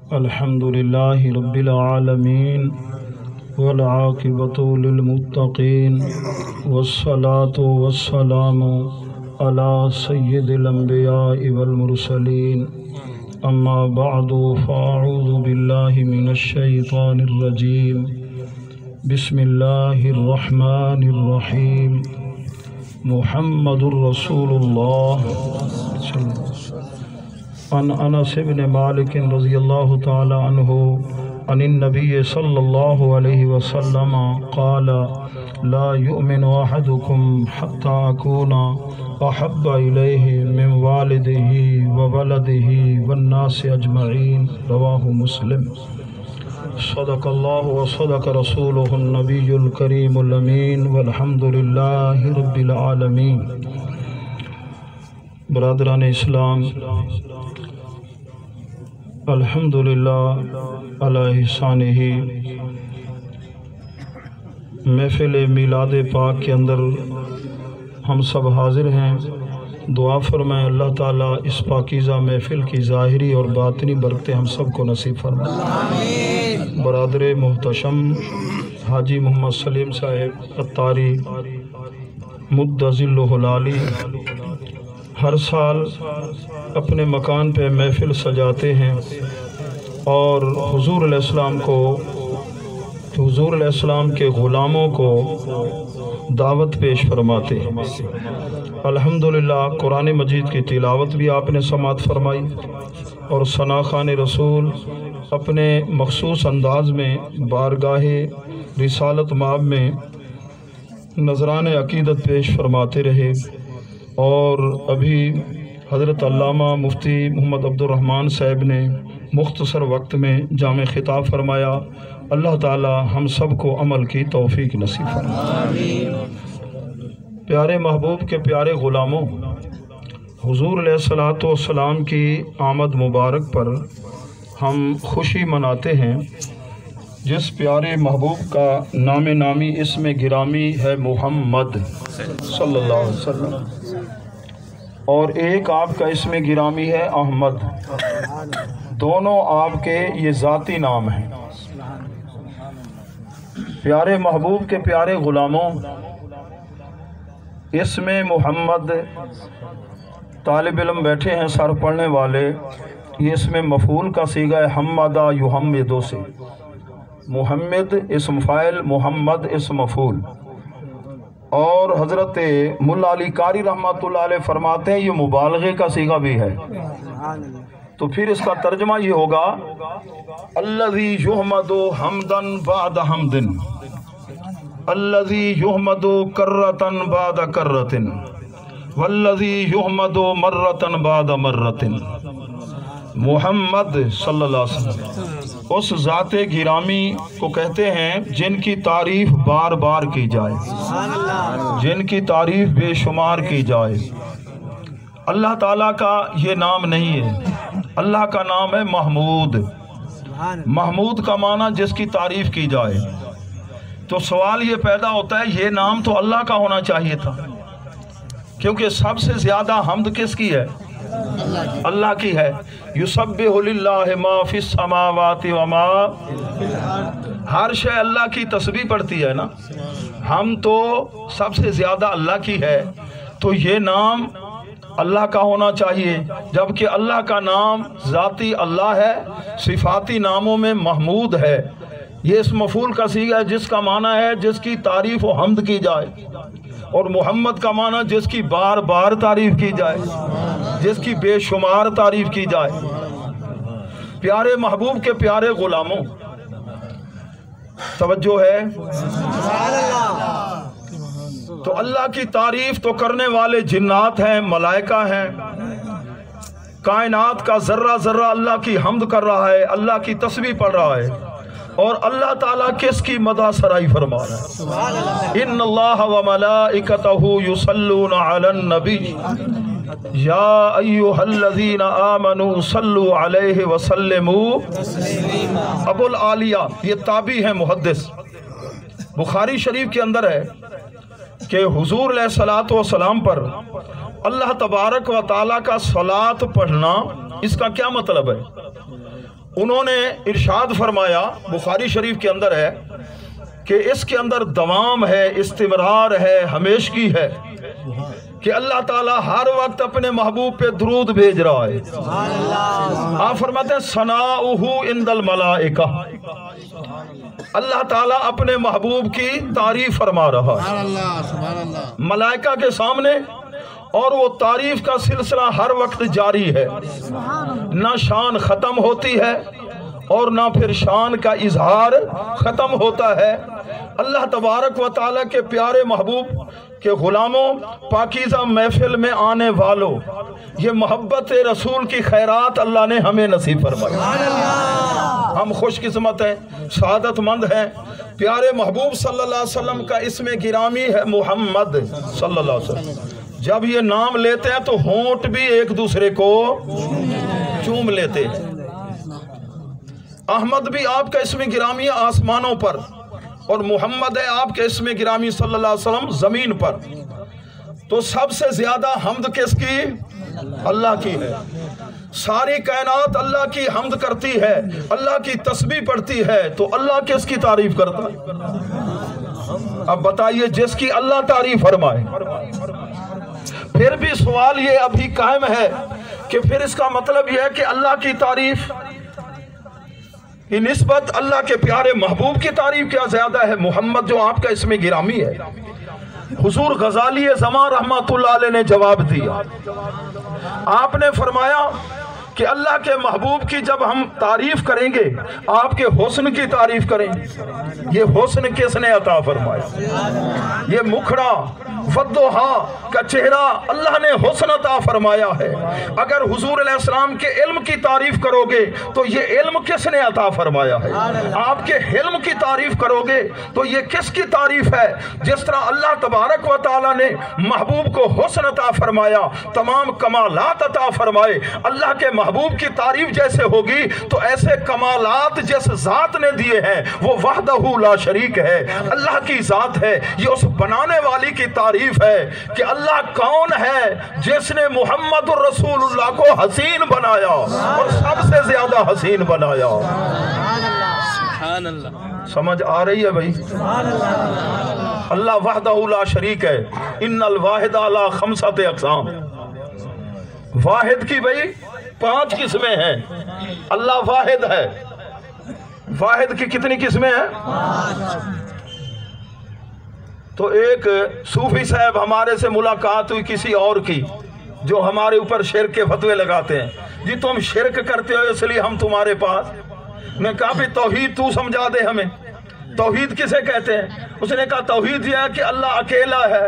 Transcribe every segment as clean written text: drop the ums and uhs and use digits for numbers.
الحمد لله رب العالمين والعاقبة للمتقين والصلاة والسلام على سيد الأنبياء والمرسلين أما بعد فأعوذ بالله من الشيطان الرجيم بسم الله الرحمن الرحيم محمد رسول الله عن انس بن مالک رضی اللہ تعالی عنہ عن النبی صلی اللہ علیہ وسلم قال لا يؤمن احدكم حتى اكون احب الیہ من والدہ وولدہ والناس اجمعین رواہ مسلم۔ صدق اللہ وصدق رسولہ النبی الکریم الامین والحمد للہ رب العالمین۔ برادران اسلام، الحمدللہ علی احسانہ محفل میلاد پاک کے اندر ہم سب حاضر ہیں۔ دعا فرمائیں اللہ تعالیٰ اس پاکیزہ محفل کی ظاہری اور باطنی برکتیں ہم سب کو نصیب فرمائیں۔ برادر محتشم حاجی محمد سلیم صاحب عطاری مد ظلہ العالی ہر سال اپنے مکان پہ محفل سجاتے ہیں اور حضور علیہ السلام کے غلاموں کو دعوت پیش فرماتے ہیں۔ الحمدللہ قرآن مجید کی تلاوت بھی آپ نے سماعت فرمائی اور ثنا خوان رسول اپنے مخصوص انداز میں بارگاہ رسالت مآب میں نذران عقیدت پیش فرماتے رہے، اور ابھی حضرت علامہ مفتی محمد عبد الرحمن صاحب نے مختصر وقت میں جامع خطاب فرمایا۔ اللہ تعالی ہم سب کو عمل کی توفیق نصیب فرمائے۔ پیارے محبوب کے پیارے غلاموں، حضور علیہ السلام کی آمد مبارک پر ہم خوشی مناتے ہیں۔ جس پیارے محبوب کا نام نامی اسم گرامی ہے محمد صلی اللہ علیہ وسلم، اور ایک آپ کا اسم گرامی ہے احمد، دونوں آپ کے یہ ذاتی نام ہیں۔ پیارے محبوب کے پیارے غلاموں، اسم محمد، طالب علم بیٹھے ہیں سر پڑھنے والے، یہ اسم مفعول کا صیغہ ہے حمدہ یحمدو سے۔ محمد اسم فاعل، محمد اسم مفعول، اور حضرت ملا علی قاری رحمۃ اللہ علیہ فرماتے ہیں یہ مبالغے کا صیغہ بھی ہے، تو پھر اس کا ترجمہ یہ ہوگا الذی یحمد حمدا بعد حمد، الذی یحمد کرۃ بعد کرۃ، والذی یحمد مرۃ بعد مرۃ۔ محمد صلی اللہ علیہ وسلم اس ذات گرامی کو کہتے ہیں جن کی تعریف بار بار کی جائے، جن کی تعریف بے شمار کی جائے۔ اللہ تعالیٰ کا یہ نام نہیں ہے، اللہ کا نام ہے محمود۔ محمود کا معنی جس کی تعریف کی جائے۔ تو سوال یہ پیدا ہوتا ہے یہ نام تو اللہ کا ہونا چاہیے تھا، کیونکہ سب سے زیادہ حمد کس کی ہے؟ اللہ کی ہے۔ یسبح للہ ما فی السماوات وما، ہر شے اللہ کی تسبیح پڑھتی ہے نا، ہم تو سب سے زیادہ اللہ کی ہے، تو یہ نام اللہ کا ہونا چاہیے، جبکہ اللہ کا نام ذاتی اللہ ہے، صفاتی ناموں میں محمود ہے۔ یہ اس مفعول کا صیغہ ہے جس کا معنی ہے جس کی تعریف و حمد کی جائے، اور محمد کا معنی جس کی بار بار تعریف کی جائے، جس کی بے شمار تعریف کی جائے۔ پیارے محبوب کے پیارے غلاموں، توجہ ہے، تو اللہ کی تعریف تو کرنے والے جنات ہیں، ملائکہ ہیں، کائنات کا ذرہ ذرہ اللہ کی حمد کر رہا ہے، اللہ کی تسبیح پڑھ رہا ہے، اور اللہ تعالیٰ کس کی مدح سرائی فرما رہا ہے؟ ان اللہ و ملائکتہ یصلون علی النبی یا ایہا الذین آمنوا صلوا علیہ وسلموا تسلیما۔ ابو العالیہ یہ تابعی ہیں، محدث، بخاری شریف کے اندر ہے کہ حضور علیہ السلام پر اللہ تبارک و تعالیٰ کا صلاۃ پڑھنا، اس کا کیا مطلب ہے؟ انہوں نے ارشاد فرمایا، بخاری شریف کے اندر ہے کہ اس کے اندر دوام ہے، استمرار ہے، ہمیشگی ہے کہ اللہ تعالیٰ ہر وقت اپنے محبوب پہ درود بھیج رہا ہے۔ آپ فرماتے ہیں ثناؤہ عند الملائکہ، اللہ تعالیٰ اپنے محبوب کی تعریف فرما رہا ہے ملائکہ کے سامنے، اور وہ تعریف کا سلسلہ ہر وقت جاری ہے، نہ شان ختم ہوتی ہے اور نہ پھر شان کا اظہار ختم ہوتا ہے۔ اللہ تبارک و تعالیٰ کے پیارے محبوب کے غلاموں، پاکیزہ محفل میں آنے والوں، یہ محبت رسول کی خیرات اللہ نے ہمیں نصیب فرمائی۔ ہم خوش قسمت ہیں، سعادت مند ہیں۔ پیارے محبوب صلی اللہ علیہ وسلم کا اسم گرامی ہے محمد صلی اللہ علیہ وسلم۔ جب یہ نام لیتے ہیں تو ہونٹ بھی ایک دوسرے کو چوم لیتے ہیں۔ احمد بھی آپ کا اسم گرامی ہے آسمانوں پر، اور محمد ہے آپ کے اسم گرامی صلی اللہ علیہ وسلم زمین پر۔ تو سب سے زیادہ حمد کس کی؟ اللہ کی ہے۔ ساری کائنات اللہ کی حمد کرتی ہے، اللہ کی تسبیح پڑھتی ہے، تو اللہ کس کی تعریف کرتا ہے؟ اب بتائیے، جس کی اللہ تعریف فرمائے۔ پھر بھی سوال یہ ابھی قائم ہے کہ پھر اس کا مطلب یہ ہے کہ اللہ کی تعریف کی نسبت اللہ کے پیارے محبوب کی تعریف کیا زیادہ ہے؟ محمد جو آپ کا اسم گرامی ہے۔ حضور غزالی زمان رحمت اللہ علیہ نے جواب دیا، آپ نے فرمایا کہ اللہ کے محبوب کی جب ہم تعریف کریں گے، آپ کے حسن کی تعریف کریں گے۔ یہ حسن کس نے عطا فرمایا؟ یہ مکھڑا والضحیٰ کا چہرہ اللہ نے حسن عطا فرمایا ہے۔ اگر حضور علیہ السلام کے علم کی تعریف کرو گے تو یہ علم کس نے عطا فرمایا ہے؟ آپ کے علم کی تعریف کرو گے تو یہ کس کی تعریف ہے؟ جس طرح اللہ تبارک و تعالیٰ نے محبوب کو حسن عطا فرمایا، تمام کمالات عطا فرمائے، اللہ کے محبوب کی تعریف جیسے ہوگی تو ایسے کمالات جس ذات نے دیے ہیں وہ وحدہ لا شریک ہے، اللہ کی ذات ہے۔ یہ اس بنانے والی کی تعریف ہے کہ اللہ کون ہے جس نے محمد الرسول اللہ کو حسین بنایا اور سب سے زیادہ حسین بنایا۔ سمجھ آ رہی ہے بھائی؟ اللہ وحدہ لا شریک ہے۔ ان الواحد علی خمسۃ اقسام، واحد کی بھائی 5 قسمیں ہیں۔ اللہ واحد ہے، واحد کی کتنی قسمیں ہیں؟ تو ایک صوفی صاحب ہمارے سے ملاقات ہوئی کسی اور کی، جو ہمارے اوپر شرک کے فتوے لگاتے ہیں، جی تم شرک کرتے ہو اس لیے ہم تمہارے پاس۔ میں کہا بھی توحید تو سمجھا دے ہمیں، توحید کسے کہتے ہیں؟ اس نے کہا توحید یہ ہے کہ اللہ اکیلا ہے۔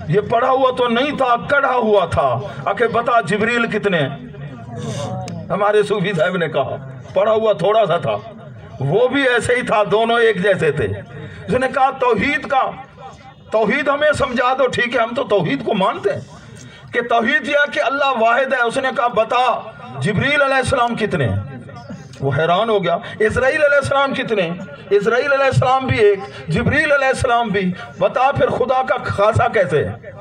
یہ پڑھا ہوا تو نہیں تھا، کڑھا ہوا تھا۔ آکے بتا جبریل کتنے ہیں؟ ہمارے صوفی صاحب نے کہا پڑھا ہوا تھوڑا سا تھا، وہ بھی ایسے ہی تھا، دونوں ایک جیسے تھے۔ اس نے کہا توحید ہمیں سمجھا دو۔ ٹھیک ہے، ہم تو توحید کو مانتے ہیں کہ توحید یہ کہ اللہ واحد ہے۔ اس نے کہا بتا جبریل علیہ السلام کتنے ہیں؟ وہ حیران ہو گیا۔ اسرائیل علیہ السلام کتنے ہیں؟ اسرائیل علیہ السلام بھی ایک، جبریل علیہ السلام بھی۔ بتا پھر خدا کا خاصہ کیسے ہے؟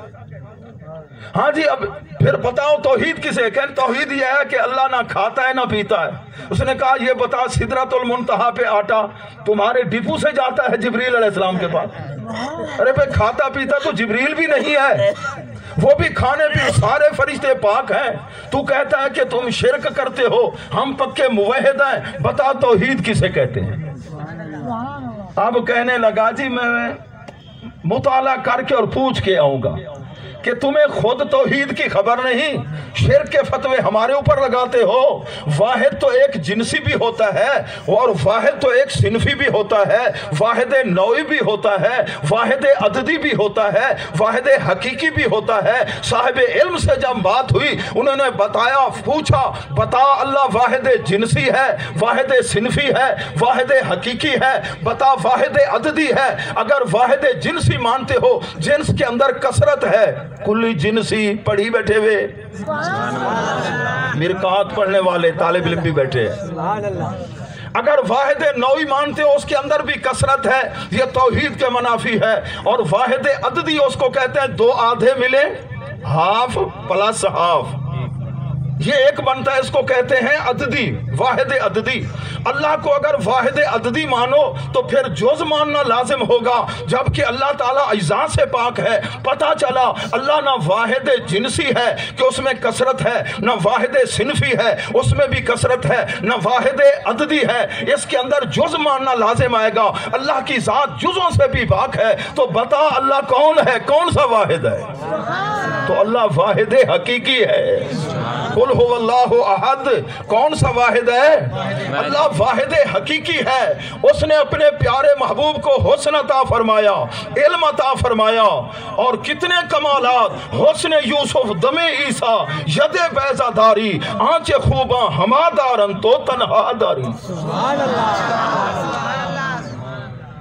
ہاں جی، اب پھر بتاؤ توحید کسے؟ کہ توحید یہ ہے کہ اللہ نہ کھاتا ہے نہ پیتا ہے۔ اس نے کہا یہ بتا سدرۃ المنتہا پہ آٹا تمہارے ڈپو سے جاتا ہے جبریل علیہ السلام کے پاس؟ ارے بھائی کھاتا پیتا تو جبریل بھی نہیں ہے، وہ بھی کھانے پہ سارے فرشتے پاک ہیں۔ تو کہتا ہے کہ تم شرک کرتے ہو، ہم پکے موحد ہیں۔ بتا توحید کسے کہتے ہیں؟ اب کہنے لگا جی میں مطالعہ کر کے اور پوچھ کے آؤں گا کہ تمہیں خود توحید کی خبر نہیں، شرک کے فتوے ہمارے اوپر لگاتے ہو۔ واحد تو ایک جنسی بھی ہوتا ہے اور واحد تو ایک صنفی بھی ہوتا ہے، واحد نوعی بھی ہوتا ہے، واحد عددی بھی ہوتا ہے، واحد حقیقی بھی ہوتا ہے۔ صاحب علم سے جب بات ہوئی انہوں نے بتایا، پوچھا بتا اللہ واحد جنسی ہے، واحد صنفی ہے، واحد حقیقی ہے، بتا واحد عددی ہے۔ اگر واحد جنسی مانتے ہو، جنس کے اندر کثرت ہے، کلی جنسی پڑھی بیٹھے ہوئے، مرکات پڑھنے والے طالب علم بھی بیٹھے ہیں۔ اگر واحد نوعی مانتے ہو، اس کے اندر بھی کثرت ہے، یہ توحید کے منافی ہے۔ اور واحد عددی اس کو کہتے ہیں 2 آدھے ملے ہاف پلس ہاف، یہ ایک بنتا ہے، اس کو کہتے ہیں عددی، واحد عددی۔ اللہ کو اگر واحد عددی مانو تو پھر جز ماننا لازم ہوگا، جبکہ اللہ تعالیٰ اجزاء سے پاک ہے۔ پتہ چلا اللہ نہ واحد جنسی ہے کہ اس میں کثرت ہے، نہ واحد صنفی ہے اس میں بھی کثرت ہے، نہ واحد عددی ہے، اس کے اندر جز ماننا لازم آئے گا۔ اللہ کی ذات جزوں سے بھی پاک ہے، تو بتا اللہ کون ہے، کون سا واحد ہے؟ تو اللہ واحد حقیقی ہے۔ قل هو اللہ احد، کون سا واحد ہے؟ اللہ واحد حقیقی ہے۔ اس نے اپنے پیارے محبوب کو حسن عطا فرمایا، علم عطا فرمایا، اور کتنے کمالات، حسن یوسف دم عیسیٰ ید بیضہ داری، آنچ خوباں ہما دارن تو تنہا داری۔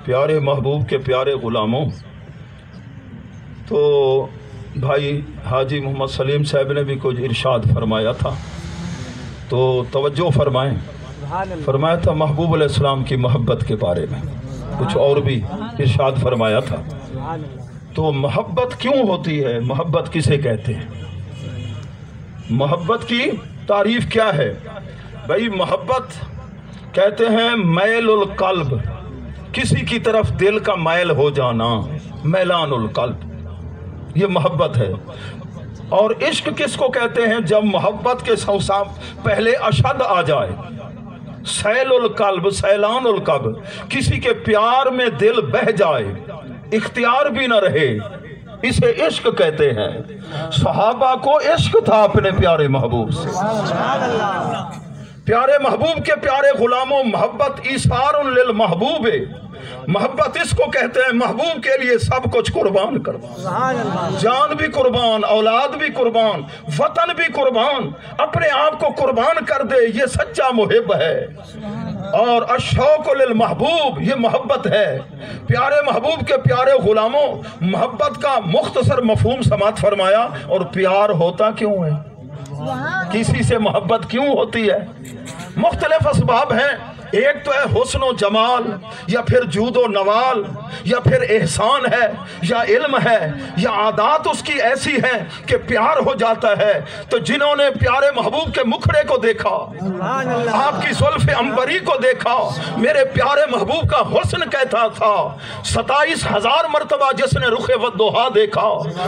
پیارے محبوب کے پیارے غلاموں، تو بھائی حاجی محمد سلیم صاحب نے بھی کچھ ارشاد فرمایا تھا، تو توجہ فرمائیں۔ فرمایا تھا محبوب علیہ السلام کی محبت کے بارے میں، کچھ اور بھی ارشاد فرمایا تھا۔ تو محبت کیوں ہوتی ہے؟ محبت کسے کہتے ہیں؟ محبت کی تعریف کیا ہے؟ بھائی محبت کہتے ہیں میل القلب، کسی کی طرف دل کا میل ہو جانا، میلان القلب، یہ محبت ہے۔ اور عشق کس کو کہتے ہیں؟ جب محبت کے سوسام پہلے اشد آ جائے، سیل القلب، سیلان القلب، کسی کے پیار میں دل بہہ جائے، اختیار بھی نہ رہے، اسے عشق کہتے ہیں۔ صحابہ کو عشق تھا اپنے پیارے محبوب سے۔ پیارے محبوب کے پیارے غلاموں، محبت ایثار للمحبوب، محبت اس کو کہتے ہیں محبوب کے لیے سب کچھ قربان کرنا، جان بھی قربان، اولاد بھی قربان، وطن بھی قربان، اپنے آپ کو قربان کر دے، یہ سچا محب ہے۔ اور الشوق للمحبوب، یہ محبت ہے۔ پیارے محبوب کے پیارے غلاموں، محبت کا مختصر مفہوم سماعت فرمایا۔ اور پیار ہوتا کیوں ہے؟ کسی سے محبت کیوں ہوتی ہے؟ مختلف اسباب ہیں۔ ایک تو ہے حسن و جمال، یا پھر جود و نوال، یا پھر احسان ہے، یا علم ہے، یا عادات اس کی ایسی ہیں کہ پیار ہو جاتا ہے۔ تو جنہوں نے پیارے محبوب کے مکھڑے کو دیکھا، آپ کی زلف عنبری کو دیکھا، میرے پیارے محبوب کا حسن کہتا تھا۔ 27,000 مرتبہ جس نے رخ والضحیٰ دیکھا،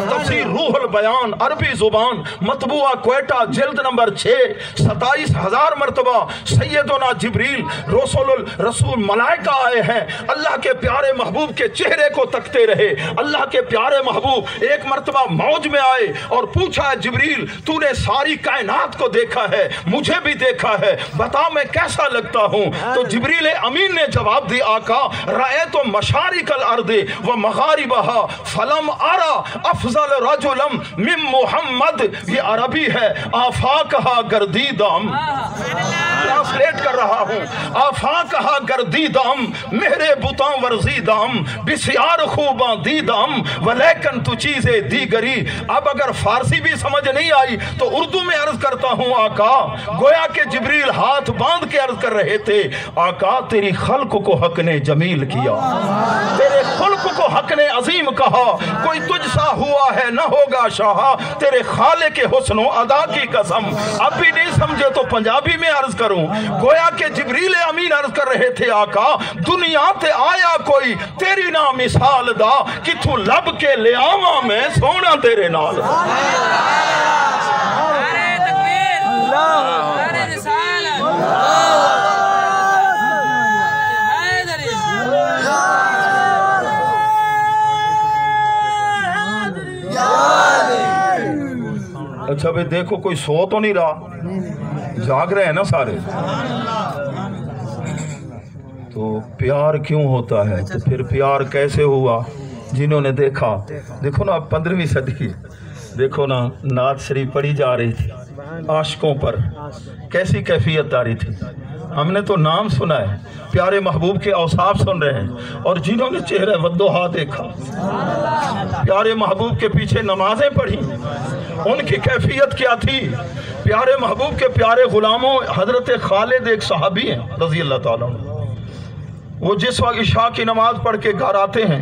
تفسیر روح البیان عربی زبان مطبوعہ کوئٹہ جلد نمبر 6، 27,000 مرتبہ سیدنا جبریل رسول ملائکہ آئے ہیں، اللہ کے پیارے محبوب کے چہرے کو تکتے رہے۔ اللہ کے پیارے محبوب ایک مرتبہ موج میں آئے اور پوچھا، جبریل تو نے ساری کائنات کو دیکھا ہے، مجھے بھی دیکھا ہے، بتا میں کیسا لگتا ہوں؟ تو جبریل امین نے جواب دی، آقا رأیت مشارق الارض و مغاربہا فلم ارا افضل رجلا من محمد۔ یہ عربی ہے، آفاقہا گردیدم، ٹرانسلیٹ کر رہا ہوں، آفاقہا گردیدم، میرے بتاں ورزیدم، بسیار خوباں دیدم، ولیکن تو چیزیں دیگری۔ اب اگر فارسی بھی سمجھ نہیں آئی تو اردو میں عرض کرتا ہوں، آقا گویا کہ جبریل ہاتھ باندھ کے عرض کر رہے تھے، آقا تیری خلق کو حق نے جمیل کیا، تیرے خلق کو حق نے عظیم کہا، کوئی تجھ سا ہوا ہے نہ ہوگا شاہا، تیرے خالق کے حسن و ادا کی قسم۔ اب بھی نہیں سمجھے تو پنجابی میں عرض کروں، گویا کہ جبریل امین عرض کر رہے تھے، آقا دنیا تے آیا کوئی تیری نا مثال دا، کہ تو لب کے لے آواں میں سونا تیرے نال۔ اچھا بھئی دیکھو کوئی سو تو نہیں رہا، جاگ رہے ہیں نا سارے۔ تو پیار کیوں ہوتا ہے؟ تو پھر پیار کیسے ہوا؟ جنہوں نے دیکھا، دیکھو نا 15ویں صدی، دیکھو نا نعت شریف پڑھی جا رہی تھی عاشقوں پر، کیسی کیفیت آ رہی تھی۔ ہم نے تو نام سنا ہے، پیارے محبوب کے اوصاف سن رہے ہیں، اور جنہوں نے چہرہ والضحیٰ دیکھا، پیارے محبوب کے پیچھے نمازیں پڑھی، ان کی کیفیت کیا تھی؟ پیارے محبوب کے پیارے غلاموں، حضرت خالد ایک صحابی ہیں رضی اللہ تعالیٰ عنہ، وہ جس وقت عشاء کی نماز پڑھ کے گھر آتے ہیں،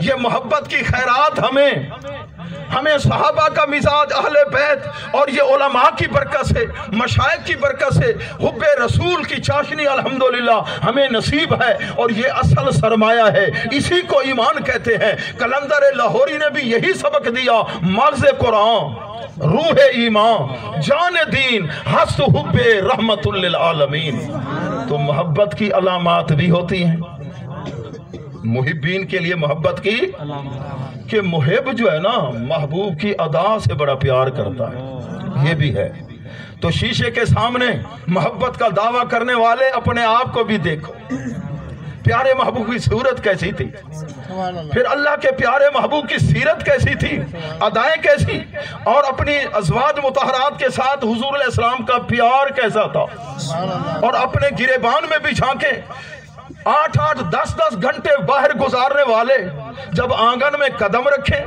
یہ محبت کی خیرات ہمیں صحابہ کا مزاج، اہل بیت اور یہ علماء کی برکت سے، مشائخ کی برکت سے حب رسول کی چاشنی الحمدللہ ہمیں نصیب ہے، اور یہ اصل سرمایہ ہے، اسی کو ایمان کہتے ہیں۔ کلندر لاہوری نے بھی یہی سبق دیا، مغز قرآن، روح ایمان، جان دین، ہست حب رحمت للعالمین۔ تو محبت کی علامات بھی ہوتی ہیں، محبین کے لیے محبت کی، کہ محب جو ہے نا محبوب کی ادا سے بڑا پیار کرتا ہے، یہ بھی ہے۔ تو شیشے کے سامنے محبت کا دعویٰ کرنے والے اپنے آپ کو بھی دیکھو، پیارے محبوب کی صورت کیسی تھی، پھر اللہ کے پیارے محبوب کی سیرت کیسی تھی، ادائیں کیسی، اور اپنی ازواج مطہرات کے ساتھ حضور علیہ السلام کا پیار کیسا تھا، اور اپنے گریبان میں بھی جھانکے 8-8 10-10 گھنٹے باہر گزارنے والے جب آنگن میں قدم رکھیں،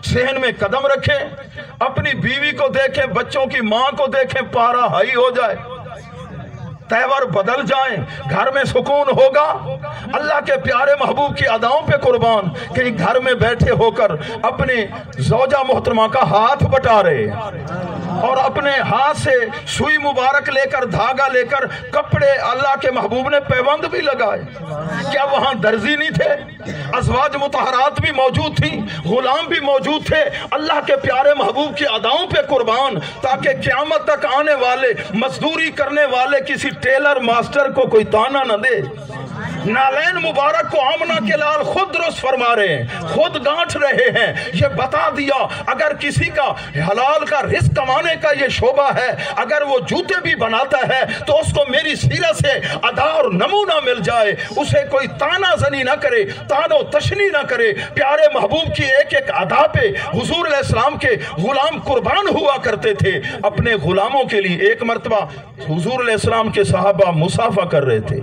صحن میں قدم رکھیں، اپنی بیوی کو دیکھیں، بچوں کی ماں کو دیکھیں، پارا ہائی ہو جائے، تیور بدل جائیں، گھر میں سکون ہوگا۔ اللہ کے پیارے محبوب کی اداؤں پہ قربان، کہ گھر میں بیٹھے ہو کر اپنے زوجہ محترمہ کا ہاتھ بٹا رہے، اور اپنے ہاتھ سے سوئی مبارک لے کر، دھاگا لے کر کپڑے اللہ کے محبوب نے پیوند بھی لگائے۔ کیا وہاں درزی نہیں تھے؟ ازواج مطہرات بھی موجود تھیں، غلام بھی موجود تھے، اللہ کے پیارے محبوب کی اداؤں پہ قربان، تاکہ قیامت تک آنے والے مزدوری کرنے والے کسی ٹیلر ماسٹر کو کوئی تانا نہ دے۔ نالین مبارک کو آمنہ کے لال خود درست فرما رہے ہیں، خود گانٹھ رہے ہیں، یہ بتا دیا اگر کسی کا حلال کا رزق کمانے کا یہ شعبہ ہے، اگر وہ جوتے بھی بناتا ہے تو اس کو میری سیرت سے ادا اور نمونہ مل جائے، اسے کوئی تانا زنی نہ کرے، تان و تشنی نہ کرے۔ پیارے محبوب کی ایک ایک ادا پہ حضور علیہ السلام کے غلام قربان ہوا کرتے تھے اپنے غلاموں کے لیے۔ ایک مرتبہ حضور علیہ السلام کے صحابہ مسافہ کر رہے تھے،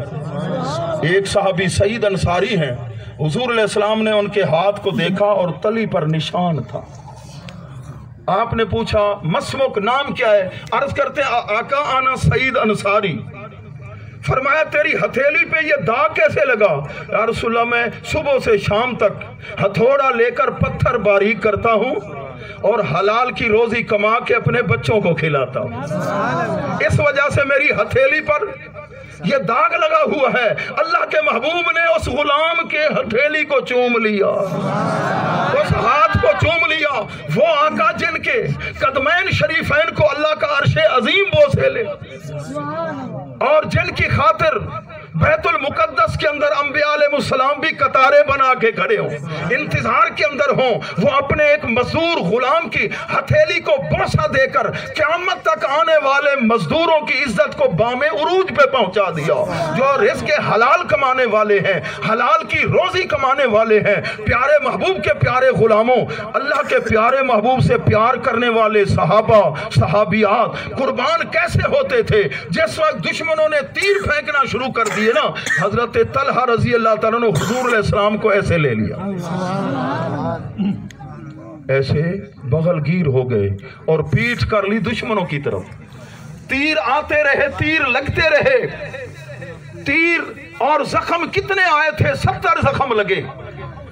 ایک صحابی سعید انصاری ہیں، حضور علیہ السلام نے ان کے ہاتھ کو دیکھا اور تلی پر نشان تھا۔ آپ نے پوچھا مسمک، نام کیا ہے؟ عرض کرتے آقا آنا سعید انصاری۔ فرمایا تیری ہتھیلی پہ یہ داغ کیسے لگا؟ یا رسول اللہ میں صبح سے شام تک ہتھوڑا لے کر پتھر باریک کرتا ہوں اور حلال کی روزی کما کے اپنے بچوں کو کھلاتا ہوں، اس وجہ سے میری ہتھیلی پر یہ داغ لگا ہوا ہے۔ اللہ کے محبوب نے اس غلام کے ہتھیلی کو چوم لیا، اس ہاتھ کو چوم لیا، وہ آقا جن کے قدمین شریفین کو اللہ کا عرش عظیم بوسے لے، اور جن کی خاطر بیت المقدس کے اندر انبیاء علیہ السلام بھی قطاریں بنا کے کھڑے ہوں، انتظار کے اندر ہوں، وہ اپنے ایک مزدور غلام کی ہتھیلی کو بوسہ دے کر قیامت تک آنے والے مزدوروں کی عزت کو بام عروج پہ پہنچا دیا۔ جو رزق حلال کمانے والے ہیں، حلال کی روزی کمانے والے ہیں، پیارے محبوب کے پیارے غلاموں، اللہ کے پیارے محبوب سے پیار کرنے والے صحابہ صحابیات قربان کیسے ہوتے تھے؟ جس وقت دشمنوں نے تیر پھینکنا شروع کر دیے نا، حضرت طلحہ رضی اللہ تعالیٰ نے حضور علیہ السلام کو ایسے لے لیا، ایسے بغل گیر ہو گئے اور پیٹھ کر لی دشمنوں کی طرف۔ تیر آتے رہے، تیر لگتے رہے، تیر اور زخم کتنے آئے تھے؟ 70 زخم لگے۔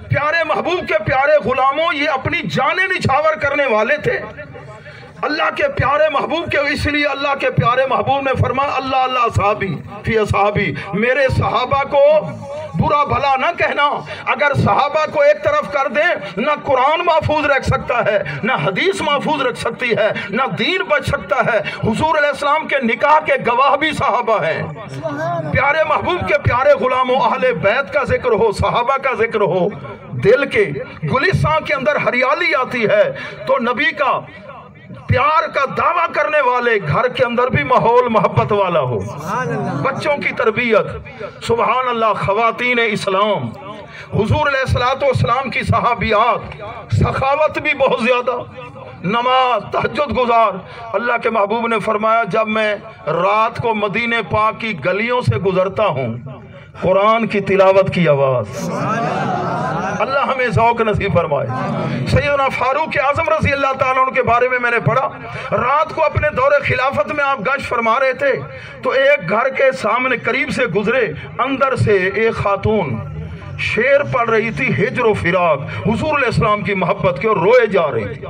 پیارے محبوب کے پیارے غلاموں، یہ اپنی جانیں نچھاور کرنے والے تھے اللہ کے پیارے محبوب کے، اس لیے اللہ کے پیارے محبوب نے فرمایا اللہ اللہ اصحابی فی اصحابی، میرے صحابہ کو برا بھلا نہ کہنا۔ اگر صحابہ کو ایک طرف کر دیں، نہ قرآن محفوظ رکھ سکتا ہے، نہ حدیث محفوظ رکھ سکتی ہے، نہ دین بچ سکتا ہے۔ حضور علیہ السلام کے نکاح کے گواہ بھی صحابہ ہیں۔ پیارے محبوب کے پیارے غلاموں، اہل بیت کا ذکر ہو، صحابہ کا ذکر ہو، دل کے گلستان کے اندر ہریالی آتی ہے تو نبی کا پیار کا دعویٰ کرنے والے گھر کے اندر بھی ماحول محبت والا ہو، بچوں کی تربیت، سبحان اللہ، خواتین اسلام، حضور علیہ السلام کی صحابیات، سخاوت بھی بہت زیادہ، نماز، تہجد گزار۔ اللہ کے محبوب نے فرمایا جب میں رات کو مدینہ پاک کی گلیوں سے گزرتا ہوں، قرآن کی تلاوت کی آواز، اللہ ہمیں ذوق نصیب فرمائے۔ سیدنا فاروق اعظم رضی اللہ تعالیٰ عنہ کے بارے میں نے پڑھا، رات کو اپنے دور خلافت میں آپ گشت فرما رہے تھے تو ایک گھر کے سامنے قریب سے گزرے، اندر سے ایک خاتون شعر پڑھ رہی تھی، ہجر و فراق، حضور علیہ السلام کی محبت کے، اور روئے جا رہی تھی۔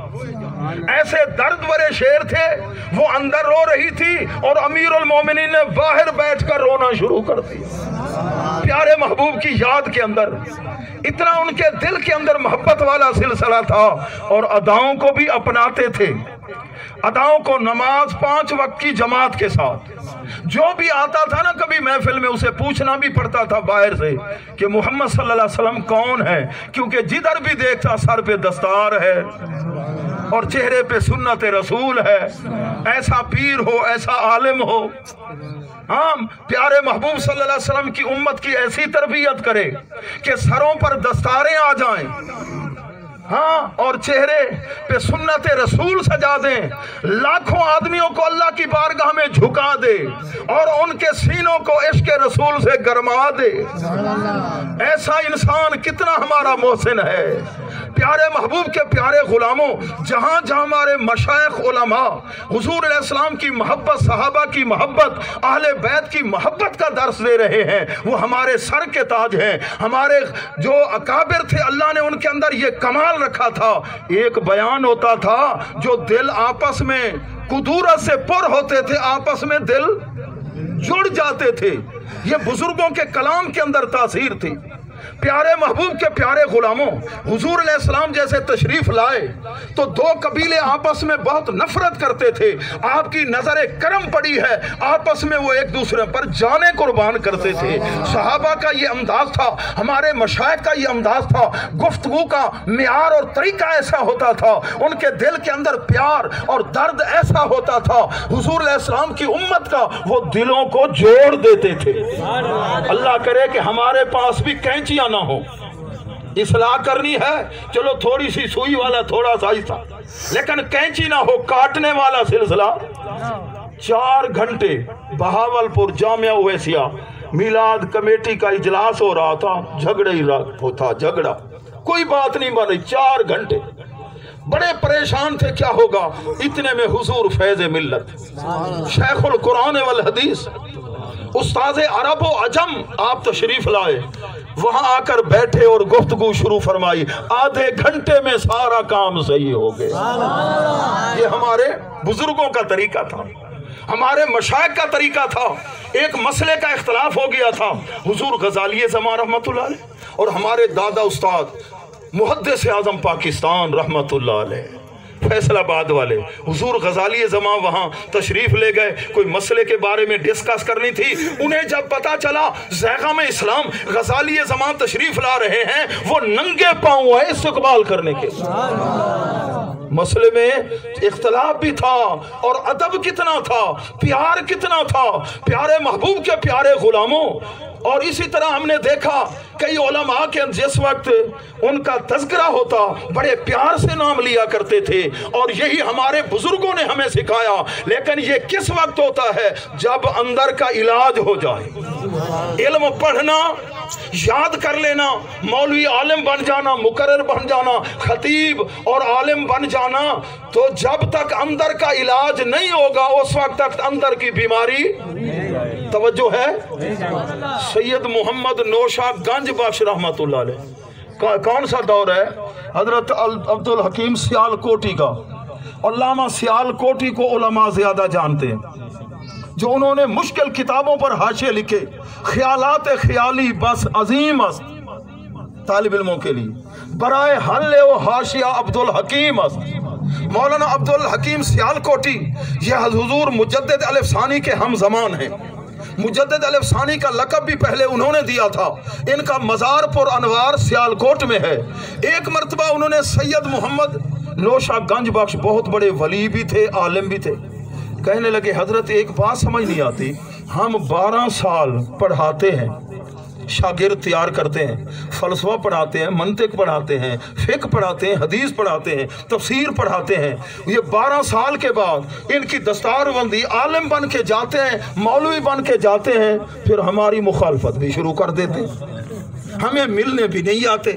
ایسے درد بھرے شعر تھے، وہ اندر رو رہی تھی اور امیر المومنین نے باہر بیٹھ کر رونا شروع کر دیا۔ پیارے محبوب کی یاد کے اندر اتنا ان کے دل کے اندر محبت والا سلسلہ تھا، اور اداؤں کو بھی اپناتے تھے، اداؤں کو نماز 5 وقت کی جماعت کے ساتھ۔ جو بھی آتا تھا نا کبھی محفل میں، اسے پوچھنا بھی پڑتا تھا باہر سے کہ محمد صلی اللہ علیہ وسلم کون ہے، کیونکہ جدھر بھی دیکھتا سر پہ دستار ہے اور چہرے پہ سنت رسول ہے، ایسا پیر ہو، ایسا عالم ہو۔ ہاں، پیارے محبوب صلی اللہ علیہ وسلم کی امت کی ایسی تربیت کرے کہ سروں پر دستاریں آ جائیں، ہاں، اور چہرے پہ سنت رسول سجا دیں، لاکھوں آدمیوں کو اللہ کی بارگاہ میں جھکا دے اور ان کے سینوں کو عشق رسول سے گرما دے۔ ایسا انسان کتنا ہمارا محسن ہے۔ پیارے محبوب کے پیارے غلاموں، جہاں جہاں ہمارے مشائخ علماء حضور علیہ السلام کی محبت، صحابہ کی محبت، اہل بیت کی محبت کا درس دے رہے ہیں، وہ ہمارے سر کے تاج ہیں۔ ہمارے جو اکابر تھے، اللہ نے ان کے اندر یہ کمال رکھا تھا، ایک بیان ہوتا تھا جو دل آپس میں کدورت سے پر ہوتے تھے، آپس میں دل جڑ جاتے تھے۔ یہ بزرگوں کے کلام کے اندر تاثیر تھی۔ پیارے محبوب کے پیارے غلاموں، حضور علیہ السلام جیسے تشریف لائے تو 2 قبیلے آپس میں بہت نفرت کرتے تھے، آپ کی نظر کرم پڑی ہے، آپس میں وہ ایک دوسرے پر جانیں قربان کرتے تھے۔ صحابہ کا یہ انداز تھا، ہمارے مشائخ کا یہ انداز تھا، گفتگو کا معیار اور طریقہ ایسا ہوتا تھا، ان کے دل کے اندر پیار اور درد ایسا ہوتا تھا، حضور علیہ السلام کی امت کا وہ دلوں کو جوڑ دیتے تھے۔ اللہ کرے کہ ہمارے پاس بھی کینچیاں نہ ہو، اصلاح کرنی ہے چلو تھوڑی سی سوئی والا تھوڑا سا ایسا، لیکن کینچی نہ ہو، کاٹنے والا سلسلہ۔ 4 گھنٹے بہاولپور جامعہ اویسیہ میلاد کمیٹی کا اجلاس ہو رہا تھا، جھگڑے ہی ہوتا، جھگڑا، کوئی بات نہیں بنی، 4 گھنٹے بڑے پریشان تھے کیا ہوگا۔ اتنے میں حضور فیض ملت، شیخ القرآن والحدیث، استاد عرب و عجم آپ تشریف لائے، وہاں آ کر بیٹھے اور گفتگو شروع فرمائی، آدھے گھنٹے میں سارا کام صحیح ہو گیا۔ یہ ہمارے بزرگوں کا طریقہ تھا، ہمارے مشائخ کا طریقہ تھا۔ ایک مسئلے کا اختلاف ہو گیا تھا، حضور غزالی زمان رحمت اللہ علیہ اور ہمارے دادا استاد محدث اعظم پاکستان رحمت اللہ علیہ فیصل آباد والے، حضور غزالی زمان وہاں تشریف لے گئے، کوئی مسئلے کے بارے میں ڈسکس کرنی تھی۔ انہیں جب پتا چلا زیغام اسلام غزالی زمان تشریف لا رہے ہیں، وہ ننگے پاؤں آئے استقبال کرنے کے۔ مسئلے میں اختلاف بھی تھا اور ادب کتنا تھا، پیار کتنا تھا، پیارے محبوب کے پیارے غلاموں۔ اور اسی طرح ہم نے دیکھا کئی علماء کے جس وقت ان کا تذکرہ ہوتا بڑے پیار سے نام لیا کرتے تھے، اور یہی ہمارے بزرگوں نے ہمیں سکھایا۔ لیکن یہ کس وقت ہوتا ہے؟ جب اندر کا علاج ہو جائے، علم پڑھنا، یاد کر لینا، مولوی عالم بن جانا، مقرر بن جانا، خطیب اور عالم بن جانا، تو جب تک اندر کا علاج نہیں ہوگا اس وقت تک اندر کی بیماری توجہ ہے۔ سید محمد نوشا گنج بخش رحمت اللہ علیہ، کون سا دور ہے؟ حضرت عبدالحکیم سیال کوٹی کا۔ علامہ سیال کوٹی کو علماء زیادہ جانتے ہیں، جو انہوں نے مشکل کتابوں پر حاشیے لکھے، خیالات خیالی بس عظیم است طالب علموں کے لیے، برائے حل و حاشیہ عبدالحکیم است۔ مولانا عبدالحکیم سیال کوٹی یہ حضور مجدد الف ثانی کے ہم زمان ہیں۔ مجدد الف ثانی کا لقب بھی پہلے انہوں نے دیا تھا۔ ان کا مزار پر انوار سیالکوٹ میں ہے۔ ایک مرتبہ انہوں نے سید محمد نوشا گنج بخش، بہت بڑے ولی بھی تھے، عالم بھی تھے، کہنے لگے حضرت ایک بات سمجھ نہیں آتی، ہم 12 سال پڑھاتے ہیں، شاگرد تیار کرتے ہیں، فلسفہ پڑھاتے ہیں، منطق پڑھاتے ہیں، فقہ پڑھاتے ہیں، حدیث پڑھاتے ہیں، تفسیر پڑھاتے ہیں، یہ 12 سال کے بعد ان کی دستار بندی، عالم بن کے جاتے ہیں، مولوی بن کے جاتے ہیں، پھر ہماری مخالفت بھی شروع کر دیتے ہیں، ہمیں ملنے بھی نہیں آتے۔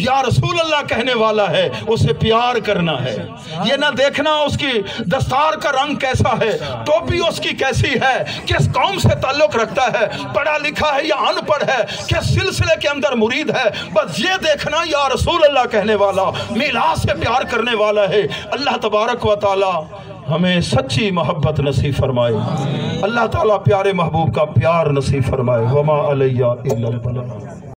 یا رسول اللہ کہنے والا ہے اسے پیار کرنا ہے، یہ نہ دیکھنا اس کی دستار کا رنگ کیسا ہے، ٹوپی اس کی کیسی ہے، کس قوم سے تعلق رکھتا ہے، پڑھا لکھا ہے یا ان پڑھ ہے، کس سلسلے کے اندر مرید ہے، بس یہ دیکھنا یا رسول اللہ کہنے والا میلاد سے پیار کرنے والا ہے۔ اللہ تبارک و تعالی ہمیں سچی محبت نصیب فرمائے، اللہ تعالیٰ پیارے محبوب کا پیار نصیب فرمائے۔ وما علیہ الا البلاغ۔